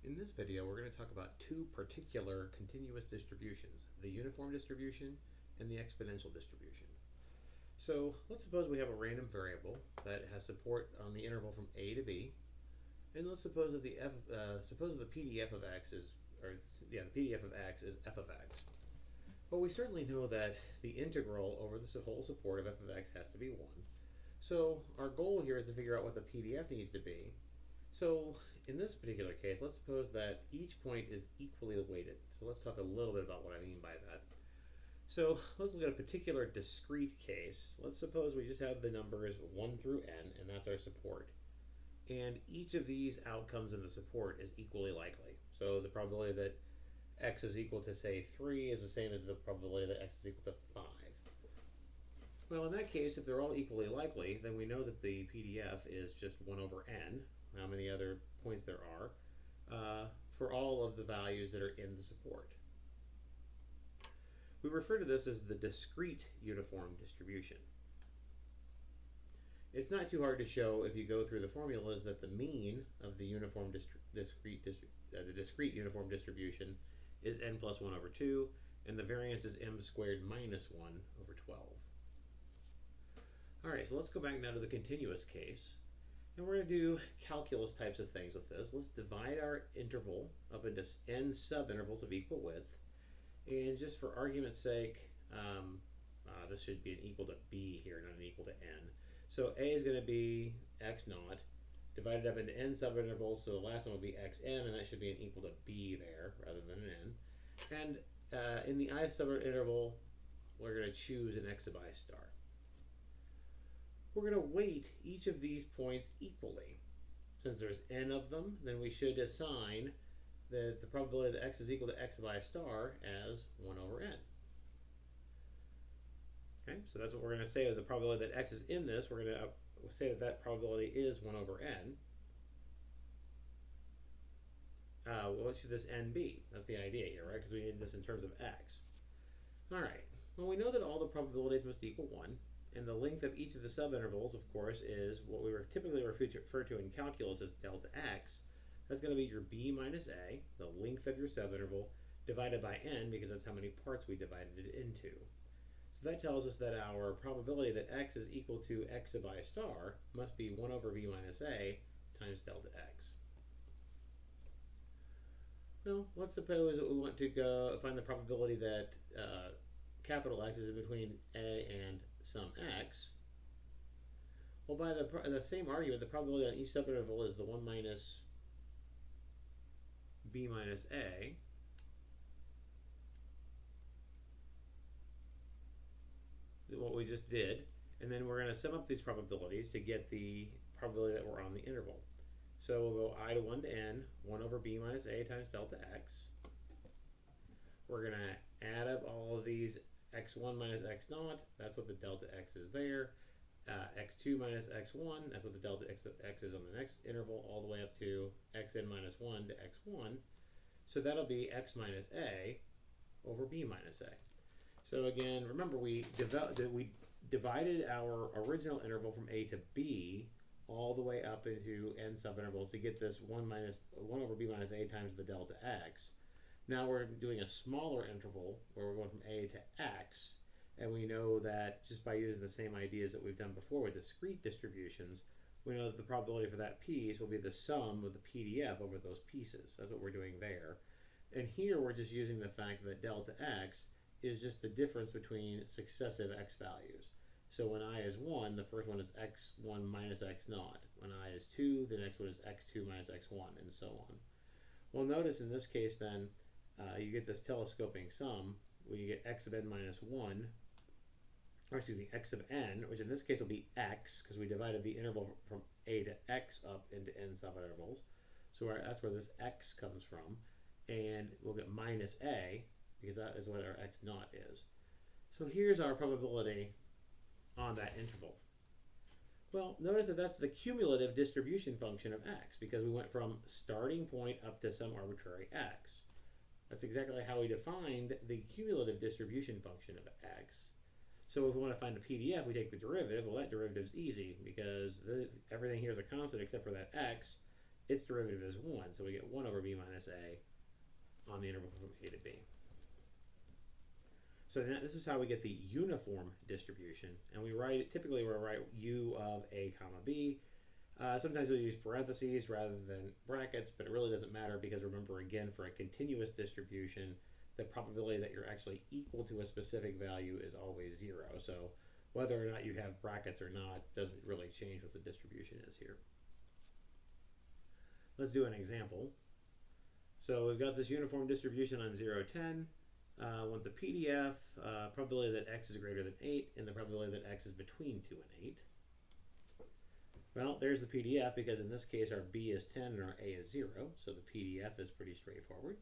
In this video, we're going to talk about two particular continuous distributions, the uniform distribution and the exponential distribution. So let's suppose we have a random variable that has support on the interval from a to b, and let's suppose that the PDF of x is, the PDF of x is f of x. Well, we certainly know that the integral over the whole support of f of x has to be 1. So our goal here is to figure out what the PDF needs to be. So in this particular case, let's suppose that each point is equally weighted. So let's talk a little bit about what I mean by that. So let's look at a particular discrete case. Let's suppose we just have the numbers 1 through n, and that's our support. And each of these outcomes in the support is equally likely. So the probability that x is equal to, say, 3 is the same as the probability that x is equal to 5. Well, in that case, if they're all equally likely, then we know that the PDF is just 1 over n, how many other points there are, for all of the values that are in the support. We refer to this as the discrete uniform distribution. It's not too hard to show if you go through the formulas that the mean of the discrete uniform distribution is n plus 1 over 2, and the variance is m squared minus 1 over 12. All right, so let's go back now to the continuous case. And we're going to do calculus types of things with this. Let's divide our interval up into n subintervals of equal width. And just for argument's sake, this should be an equal to b here, not an equal to n. So a is going to be x naught, divided up into n subintervals. So the last one will be xn, and that should be an equal to b there rather than an n. And in the I subinterval, we're going to choose an x sub I star. We're going to weight each of these points equally. Since there's n of them, then we should assign the probability that x is equal to x sub I star as 1 over n. Okay, so that's what we're going to say with the probability that x is in this. We're going to say that that probability is 1 over n. Well, what should this n be? That's the idea here, right? Because we need this in terms of x. All right, well, we know that all the probabilities must equal 1. And the length of each of the subintervals, of course, is what we typically refer to in calculus as delta x. That's going to be your b minus a, the length of your subinterval, divided by n, because that's how many parts we divided it into. So that tells us that our probability that x is equal to x sub I star must be 1 over b minus a times delta x. Well, let's suppose that we want to go find the probability that capital X is in between a and some x. Well, by the same argument, the probability on each subinterval is the 1 minus b minus a. What we just did. And then we're going to sum up these probabilities to get the probability that we're on the interval. So we'll go I to 1 to n, 1 over b minus a times delta x. We're going to add up all of these x1 minus x naught, that's what the delta x is there. X2 minus x1, that's what the delta x is on the next interval, all the way up to xn minus 1 to x1. So that'll be x minus a over b minus a. So again, remember we divided our original interval from a to b all the way up into n subintervals to get this 1 over b minus a times the delta x. Now we're doing a smaller interval where we're going from a to x, and we know that just by using the same ideas that we've done before with discrete distributions, we know that the probability for that piece will be the sum of the PDF over those pieces. That's what we're doing there. And here we're just using the fact that delta x is just the difference between successive x values. So when I is 1, the first one is x1 minus x naught. When I is 2, the next one is x2 minus x1, and so on. Well, notice in this case then, you get this telescoping sum where you get x of n minus 1, or excuse me, x of n, which in this case will be x, because we divided the interval from a to x up into n subintervals. So that's where this x comes from. And we'll get minus a, because that is what our x naught is. So here's our probability on that interval. Well, notice that that's the cumulative distribution function of x, because we went from starting point up to some arbitrary x. That's exactly how we defined the cumulative distribution function of x. So if we want to find a PDF, we take the derivative. Well, that derivative is easy because everything here is a constant except for that x. its derivative is 1, so we get 1 over b minus a on the interval from a to b. So this is how we get the uniform distribution, and we write typically we'll write u of a comma b. Sometimes we'll use parentheses rather than brackets, but it really doesn't matter because remember again for a continuous distribution, the probability that you're actually equal to a specific value is always 0. So whether or not you have brackets or not doesn't really change what the distribution is here. Let's do an example. So we've got this uniform distribution on 0, 10. Want the PDF, probability that x is greater than 8, and the probability that x is between 2 and 8. Well, there's the PDF because in this case our b is 10 and our a is 0, so the PDF is pretty straightforward.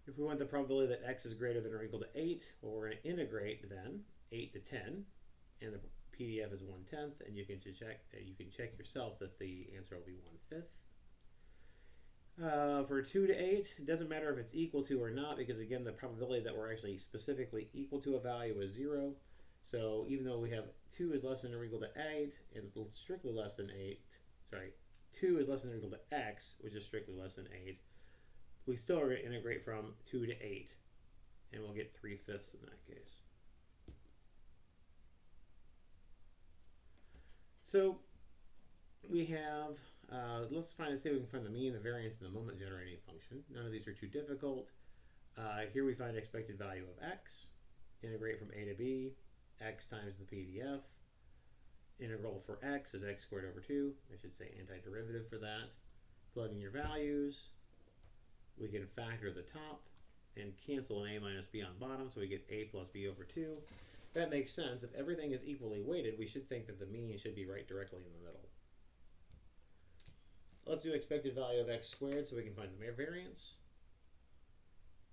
If we want the probability that x is greater than or equal to 8, well, we're going to integrate then 8 to 10, and the PDF is 1/10, and you can check yourself that the answer will be 1/5. For 2 to 8, it doesn't matter if it's equal to or not because again the probability that we're actually specifically equal to a value is 0. So even though we have 2 is less than or equal to 8 and strictly less than 8, 2 is less than or equal to x, which is strictly less than 8, we still are going to integrate from 2 to 8, and we'll get 3/5 in that case. So we have, let's see if we can find the mean, the variance, and the moment generating function. None of these are too difficult. Here we find expected value of x, integrate from a to b, x times the PDF. Integral for x is x squared over 2. I should say antiderivative for that. Plug in your values. We can factor the top and cancel an a minus b on bottom, so we get a plus b over 2. That makes sense. If everything is equally weighted, we should think that the mean should be right directly in the middle. Let's do expected value of x squared so we can find the variance.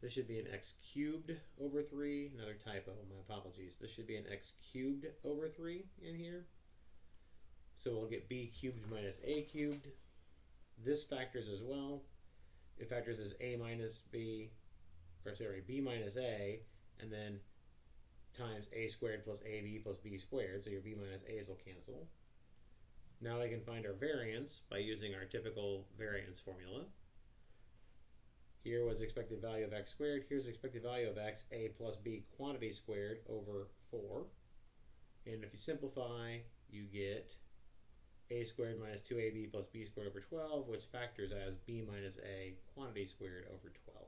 This should be an x cubed over 3. Another typo, my apologies. This should be an x cubed over 3 in here. So we'll get b cubed minus a cubed. This factors as well. It factors as b minus a, and then times a squared plus ab plus b squared, so your b minus a's will cancel. Now we can find our variance by using our typical variance formula. Here was expected value of x squared. Here's expected value of x, a plus b quantity squared over 4. And if you simplify, you get a squared minus 2ab plus b squared over 12, which factors as b minus a quantity squared over 12.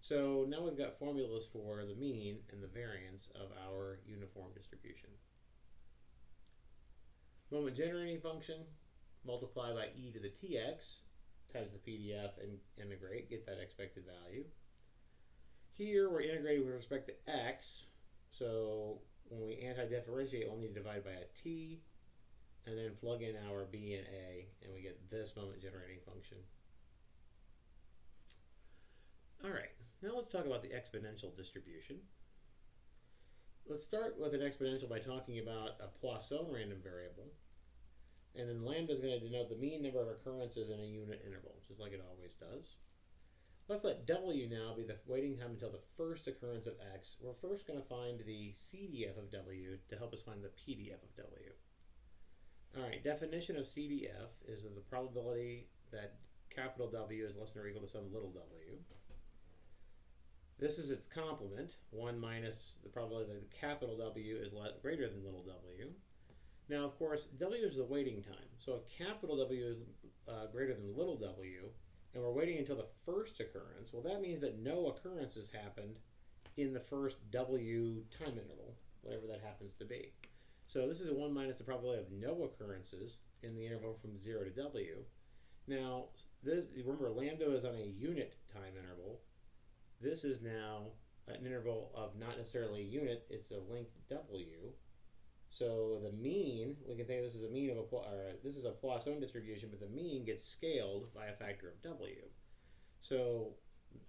So now we've got formulas for the mean and the variance of our uniform distribution. Moment generating function, multiply by e to the tx, times the PDF and integrate, get that expected value. Here we're integrating with respect to x, so when we anti-differentiate, we'll need to divide by a t, and then plug in our b and a, and we get this moment generating function. All right, now let's talk about the exponential distribution. Let's start with an exponential by talking about a Poisson random variable. And then lambda is going to denote the mean number of occurrences in a unit interval, just like it always does. Let's let w now be the waiting time until the first occurrence of x. We're first going to find the CDF of w to help us find the PDF of w. All right, definition of CDF is the probability that capital W is less than or equal to some little w. This is its complement, 1 minus the probability that the capital W is greater than little w. Now, of course, w is the waiting time. So if capital W is greater than little w, and we're waiting until the first occurrence, well, that means that no occurrences happened in the first w time interval, whatever that happens to be. So this is a 1 minus the probability of no occurrences in the interval from 0 to w. Now, remember, lambda is on a unit time interval. This is now an interval of not necessarily a unit, it's a length w. So the mean, we can think this is a mean of this is a Poisson distribution, but the mean gets scaled by a factor of w. So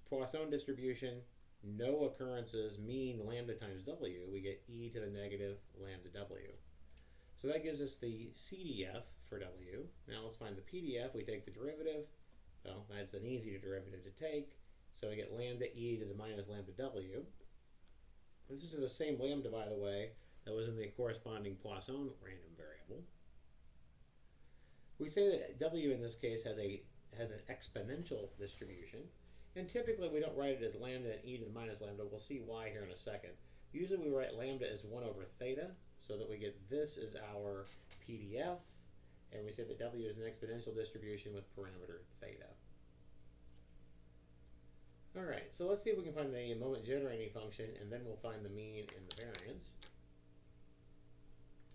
Poisson distribution, no occurrences, mean lambda times w, we get e to the negative lambda w. So that gives us the CDF for w. Now let's find the PDF. We take the derivative. Well, that's an easy derivative to take. So we get lambda e to the minus lambda w. This is the same lambda, by the way, that was in the corresponding Poisson random variable. We say that W in this case has an exponential distribution, and typically we don't write it as lambda and e to the minus lambda. We'll see why here in a second. Usually we write lambda as 1 over theta, so that we get this as our PDF, and we say that W is an exponential distribution with parameter theta. All right, so let's see if we can find the moment generating function, and then we'll find the mean and the variance.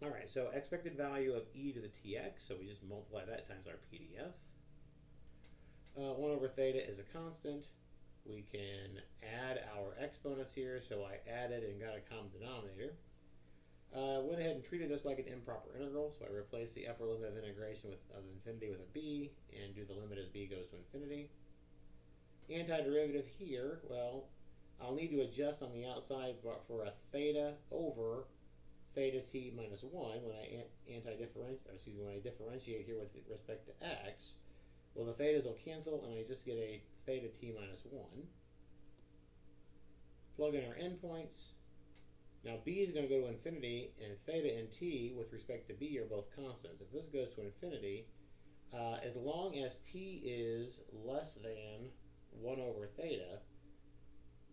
All right, so expected value of e to the tx, so we just multiply that times our PDF. 1 over theta is a constant. We can add our exponents here, so I added and got a common denominator. Went ahead and treated this like an improper integral, so I replaced the upper limit of integration of infinity with a b, and do the limit as b goes to infinity. Antiderivative here, well, I'll need to adjust on the outside for a theta over theta t minus 1 when I differentiate here with respect to x. Well, the thetas will cancel, and I just get a theta t minus 1. Plug in our endpoints. Now b is going to go to infinity, and theta and t with respect to b are both constants. If this goes to infinity, as long as t is less than 1 over theta,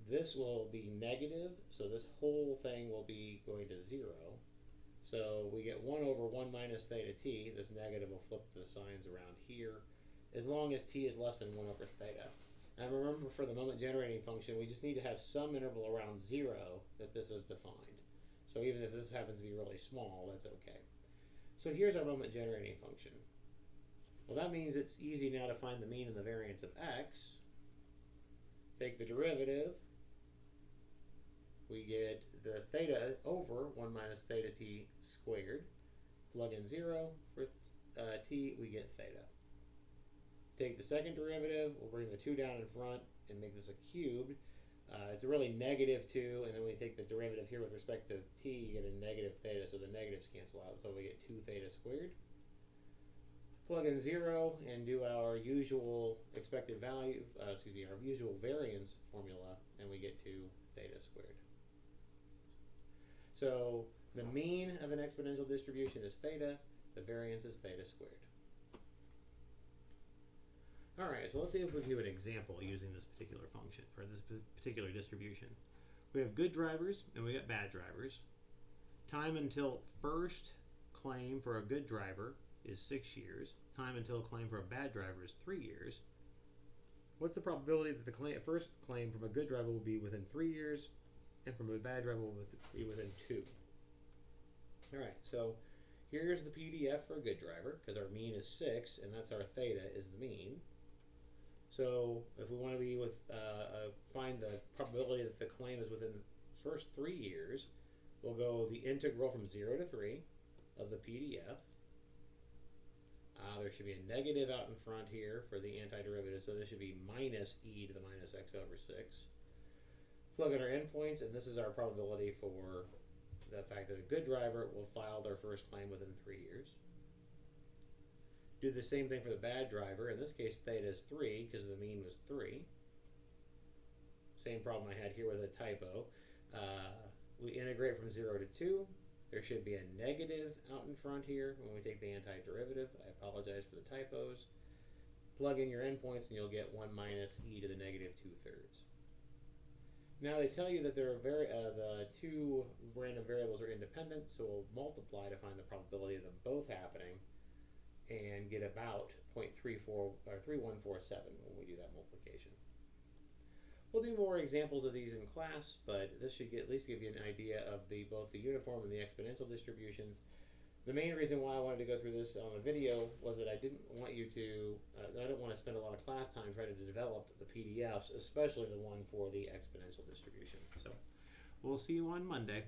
this will be negative, so this whole thing will be going to 0. So we get 1 over 1 minus theta t. This negative will flip the signs around here, as long as t is less than 1 over theta. And remember, for the moment generating function, we just need to have some interval around 0 that this is defined. So even if this happens to be really small, that's okay. So here's our moment generating function. Well, that means it's easy now to find the mean and the variance of x. Take the derivative. We get the theta over 1 minus theta t squared. Plug in 0 for t, we get theta. Take the second derivative, we'll bring the 2 down in front and make this a cubed. It's really negative 2, and then we take the derivative here with respect to t, you get a negative theta, so the negatives cancel out, so we get 2 theta squared. Plug in 0 and do our usual expected value, our usual variance formula, and we get 2 theta squared. So the mean of an exponential distribution is theta, the variance is theta squared. All right, so let's see if we can do an example using this particular function for this particular distribution. We have good drivers and we got bad drivers. Time until first claim for a good driver is 6 years. Time until claim for a bad driver is 3 years. What's the probability that the first claim from a good driver will be within 3 years and from a bad driver will be within 2? All right, so here's the PDF for a good driver, because our mean is 6, and that's our theta is the mean. So if we want to be find the probability that the claim is within the first 3 years, we'll go the integral from 0 to 3 of the PDF. There should be a negative out in front here for the antiderivative, so this should be minus e to the minus x over 6. Plug in our endpoints, and this is our probability for the fact that a good driver will file their first claim within 3 years. Do the same thing for the bad driver. In this case, theta is 3 because the mean was 3. Same problem I had here with a typo. We integrate from 0 to 2. There should be a negative out in front here when we take the antiderivative. I apologize for the typos. Plug in your endpoints and you'll get 1 minus e to the negative 2/3. Now they tell you that the 2 random variables are independent, so we'll multiply to find the probability of them both happening and get about 0.34 or 3147 when we do that multiplication. We'll do more examples of these in class, but this should at least give you an idea of both the uniform and the exponential distributions. The main reason why I wanted to go through this on a video was that I didn't want to spend a lot of class time trying to develop the PDFs, especially the one for the exponential distribution. So we'll see you on Monday.